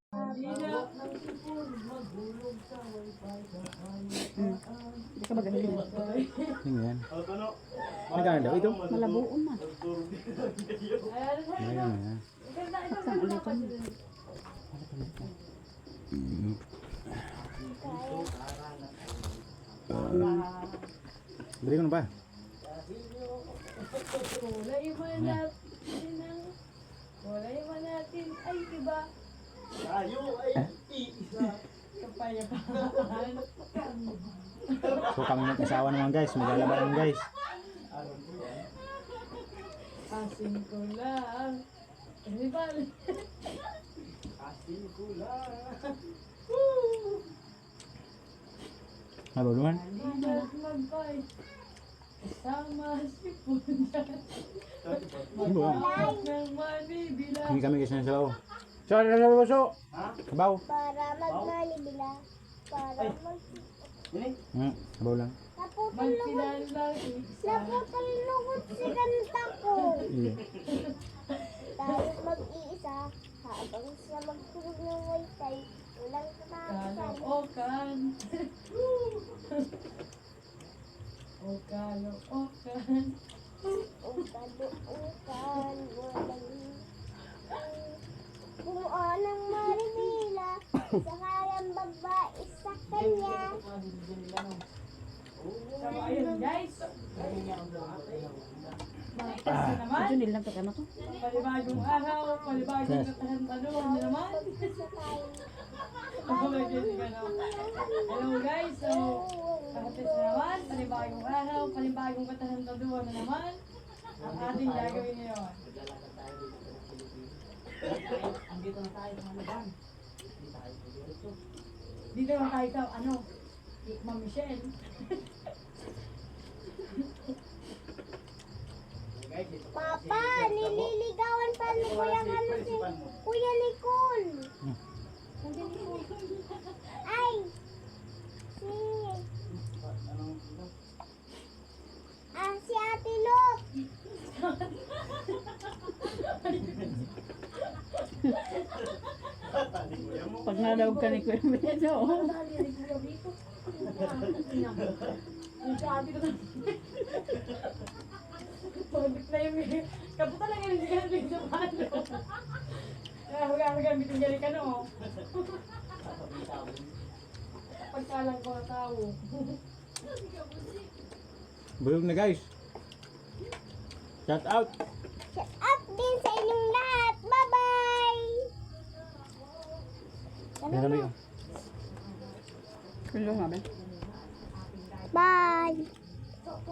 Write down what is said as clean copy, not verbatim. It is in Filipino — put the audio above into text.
Hindi ka magaling. Ano yan? Magkano daw ito? Malabuon na. Ayan na. Saan ulitin mo? Beri ko na ba? Walay man natin ay diba? Tayo ay iisa. Kapayapaan. So kami mag-asawa naman guys. Maglalabanan guys. Asin ko lang. Ano ba? Asin ko lang. Halo naman. Halina't magbay. Kasama si Punyan. Magpapag ng manibila. Hindi kami guys na sabaw. So, ano na sabaw so? Sabaw. Para magmanibila. Para Sabaw lang. Magpinalang isa. naputulungot si kanta ko. Iya. Dahil mag-iisa, habang siya magtulog ng wifi, walang katasan. Kalookan. O kalookan. O kaluukan, walang bumuo ng maribila, sa kayang babae sa kanya. So, ayun guys. Bakit kasi naman? Ito nilang kagano ko. Palibagong araw, palibagong katahan-tanong na naman. Hello guys, so kakatis na naman, palibagong araw, palibagong katahan-tanong na naman. Ang ating gagawin ngayon. Andito na tayo sa Malaban. Dito na tayo sa ano, Ma'am Michelle. Papa, nililigawan pa ni Kuya ano si Kuya Nicole. Ay, si Ate Lot. Pag nalawag ka ni Kuya Beto. Yung sabi ko na. Pagkat na yung kaputa lang yung hindi sa palo. Kaya huwag bitin jari ka no. Pagkalang ko na tao. Bulog na guys. Shout out. Shout out din sa inyong lahat. Bye-bye. Meron kami. Kulo nga ba? Bye.